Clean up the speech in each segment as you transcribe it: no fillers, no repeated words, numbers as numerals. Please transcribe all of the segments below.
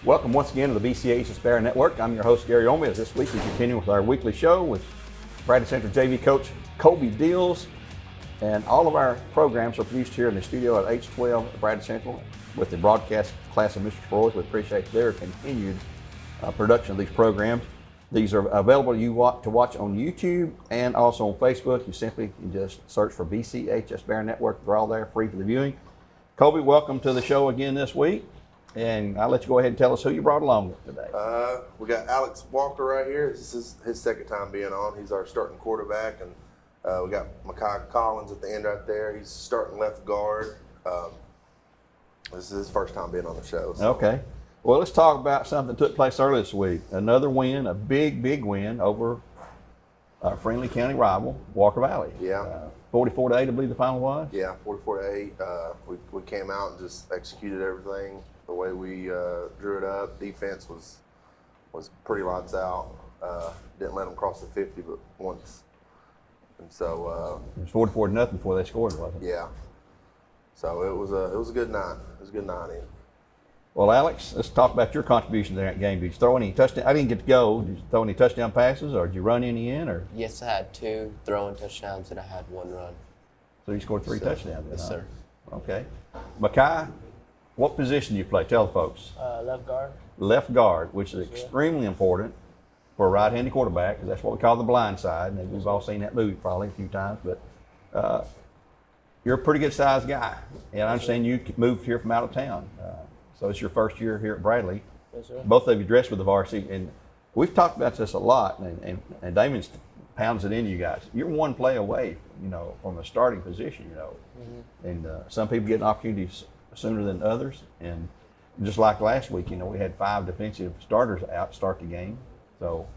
Welcome once again to the BCH Aspire Network. I'm your host, Gary Ownbey. This week we continue with our weekly show with Bradley Central JV coach Colby Dills. And all of our programs are produced here in the studio at H12 at Bradley Central with the broadcast class of Mr. Troy's. We appreciate their continued production of these programs. These are available to watch on YouTube and also on Facebook. You simply can just search for BCH Aspire Network. They're all there, free for the viewing. Colby, welcome to the show again this week. And I'll let you go ahead and tell us who you brought along with today. We got Alex Walker right here. This is his second time being on. He's our starting quarterback. And we got Micah Collins at the end right there. He's starting left guard. This is his first time being on the show. So. Okay. Well, let's talk about something that took place earlier this week. Another win, a big win over our friendly county rival, Walker Valley. Yeah. 44-8, I believe the final was. Yeah, 44-8. We came out and just executed everything the way we drew it up. Defense was pretty lights out. Didn't let them cross the 50 but once. And so it was 44-0 before they scored, wasn't it? Yeah. So it was a good night. It was a good night. Well, Alex, let's talk about your contribution to that game. Did you throw any touchdown? I didn't get to go. Did you throw any touchdown passes, or did you run any in? Or yes, I had 2 throwing touchdowns and I had 1 run. So you scored 3 touchdowns. Yes, sir. Okay. Micah, what position do you play? Tell the folks. Left guard. Left guard, which is extremely important for a right-handed quarterback, because that's what we call the blind side. And we've all seen that movie probably a few times. But you're a pretty good-sized guy, and I understand you moved here from out of town. So it's your first year here at Bradley. Yes, sir. Both of you dressed with the varsity, and we've talked about this a lot, and Damon's pounds it into you guys. You're one play away, from a starting position, And some people get opportunities sooner than others. And just like last week, we had 5 defensive starters out to start the game. So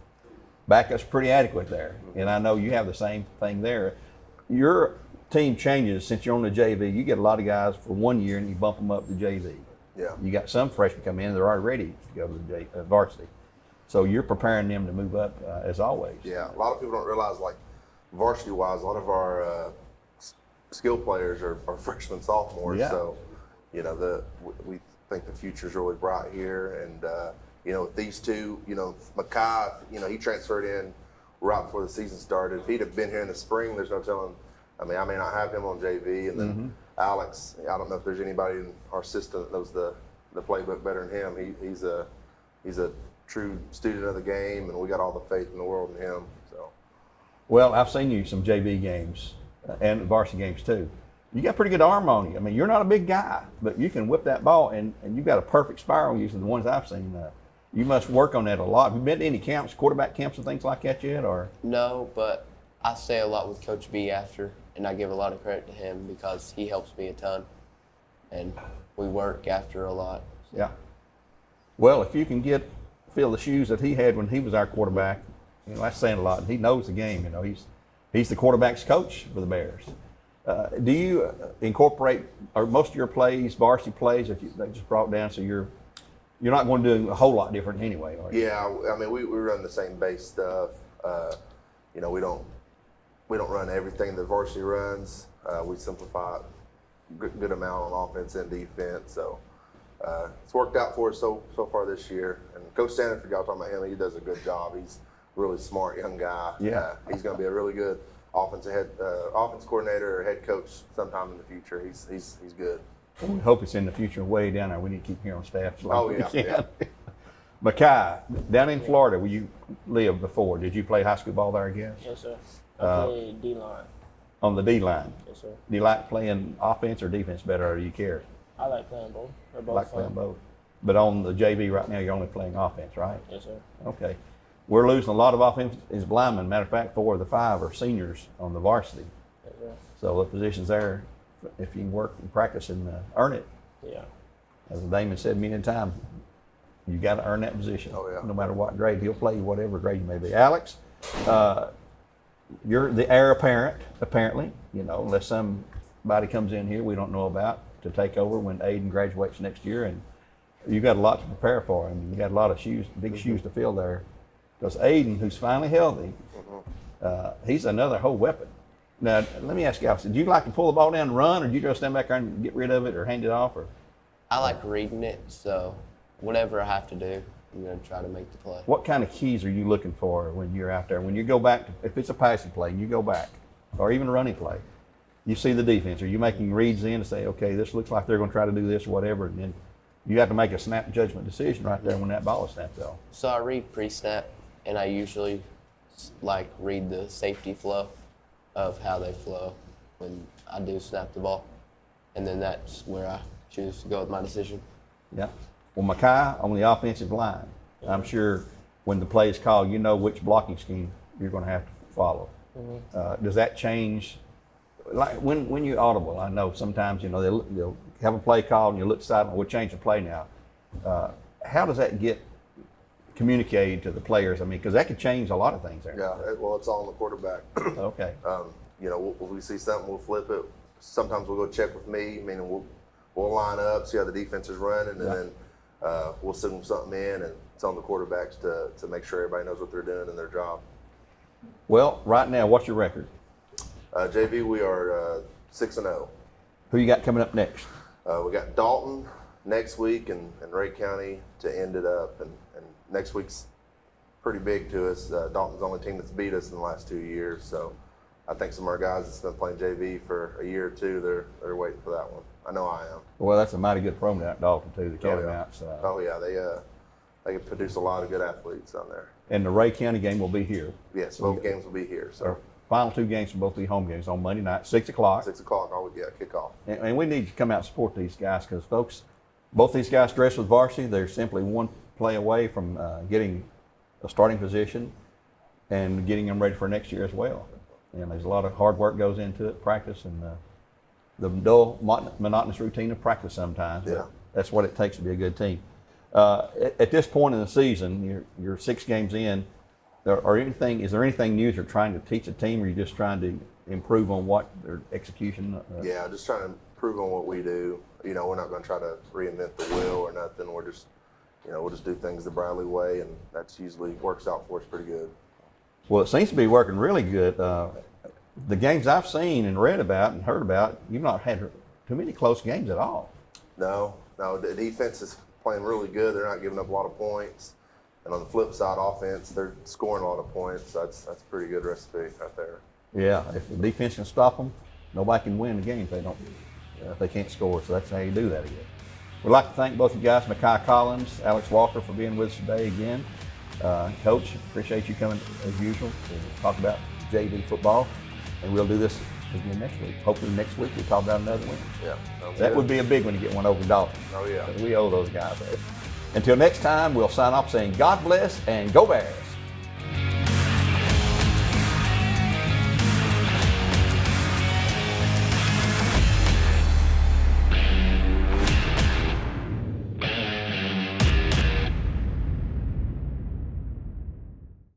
backup's pretty adequate there. And I know you have the same thing there. Your team changes since you're on the JV. You get a lot of guys for 1 year and you bump them up to JV. Yeah. You got some freshmen come in, they're already ready to go to the varsity. So you're preparing them to move up as always. Yeah, a lot of people don't realize, like, varsity-wise, a lot of our skill players are freshmen, sophomores. Yeah. So, we think the future's really bright here. And, with these two, Micah, he transferred in right before the season started. If he'd have been here in the spring, there's no telling. I may not have him on JV. And then Alex, I don't know if there's anybody in our system that knows the playbook better than him. He's a true student of the game, and we got all the faith in the world in him. So, Well, I've seen you some JV games and varsity games too. You got pretty good arm on you. I mean, you're not a big guy, but you can whip that ball, and you've got a perfect spiral using the ones I've seen. You must work on that a lot. Have you been to any camps, quarterback camps and things like that yet, or? No, but I stay a lot with Coach B after, and I give a lot of credit to him because he helps me a ton, and we work after a lot. So. Yeah. Well, if you can fill the shoes that he had when he was our quarterback, that's saying a lot. He knows the game. He's the quarterback's coach for the Bears. Do you incorporate, or most of your plays, varsity plays, that they just brought down, so you're not going to do a whole lot different anyway, are you? yeah, we run the same base stuff. We don't run everything that varsity runs. We simplify a good amount on offense and defense. So it's worked out for us so far this year. And Coach Sanford, y'all talking about him, he does a good job. He's a really smart young guy. Yeah. He's going to be a really good offense coordinator or head coach sometime in the future. He's good. We hope it's in the future, way down there. We need to keep him here on staff. Yeah. Micah, down in Florida, where you lived before, did you play high school ball there, I guess? Yes, sir. I play D-line. On the D-line? Yes, sir. Do you like playing offense or defense better, or do you care? I like playing both. They're both Like fun. playing both. But on the JV right now, you're only playing offense, right? Yes, sir. Okay. We're losing a lot of offensive linemen. Matter of fact, 4 of the 5 are seniors on the varsity. Yes, sir. So the position's there if you can work and practice and earn it. Yeah. As Damon said many times, you got to earn that position. Oh, yeah. No matter what grade. He'll play you whatever grade you may be. Alex, you're the heir apparent, apparently, unless somebody comes in here we don't know about to take over when Aiden graduates next year. And you got a lot to prepare for him. You got a lot of big shoes to fill there. Because Aiden, who's finally healthy, he's another whole weapon. Now, let me ask you, Alex, do you like to pull the ball down and run, or do you just stand back there and get rid of it or hand it off? Or I like reading it, so whatever I have to do, I'm going to try to make the play. What kind of keys are you looking for when you're out there? When you go back, if it's a passing play, and you go back, or even a running play, you see the defense. Are you making reads in to say, okay, this looks like they're going to try to do this or whatever, and then you have to make a snap judgment decision right there when that ball is snapped off? So I read pre-snap, and I usually read the safety flow of how they flow when I do snap the ball, and then that's where I choose to go with my decision. Yeah. Well, Makai on the offensive line, I'm sure when the play is called, you know which blocking scheme you're going to have to follow. Does that change? Like when you audible, I know sometimes they'll have a play called and you look side, we'll change the play now. How does that get communicated to the players? I mean, because that could change a lot of things there. Yeah, well, it's all on the quarterback. Okay. If we see something, we'll flip it. Sometimes we'll go check with me, meaning we'll line up, see how the defense is running, and then we'll signal something in, and it's on the quarterbacks to make sure everybody knows what they're doing in their job. Well, right now, what's your record? JV, we are 6-0. Who you got coming up next? We got Dalton next week and Ray County to end it up, and next week's pretty big to us. Dalton's the only team that's beat us in the last 2 years, so I think some of our guys that's been playing JV for a year or two, they're waiting for that one. I know I am. Well, that's a mighty good program out in Dalton too, the Catamounts. Oh yeah, they can produce a lot of good athletes down there. And the Ray County game will be here. Yes, both games will be here. So Our final two games will both be home games on Monday night, 6 o'clock. 6 o'clock, always kickoff. And we need to come out and support these guys because, folks, both these guys dress with varsity. They're simply one play away from getting a starting position and getting them ready for next year as well. And there's a lot of hard work goes into it, practice, and the dull, monotonous routine of practice sometimes. Yeah. That's what it takes to be a good team. At this point in the season, you're 6 games in. Is there anything new you're trying to teach a team, or are you just trying to improve on what their execution? Yeah, just trying to improve on what we do. We're not going to try to reinvent the wheel or nothing. We're just, we'll just do things the Bradley way, and that's usually works out for us pretty good. Well, it seems to be working really good. The games I've seen and read about and heard about, you've not had too many close games at all. No, the defense is playing really good. They're not giving up a lot of points. And on the flip side, offense, they're scoring a lot of points. That's a pretty good recipe right there. Yeah, if the defense can stop them, nobody can win the game if they can't score. So that's how you do that again. We'd like to thank both you guys, Makai Collins, Alex Walker, for being with us today again. Coach, appreciate you coming as usual to talk about JV football. And we'll do this again next week. Hopefully next week we'll talk about another win. Yeah, that would be a big one to get one over Dalton. Oh, yeah. We owe those guys that. Until next time, we'll sign off saying God bless and go Bears.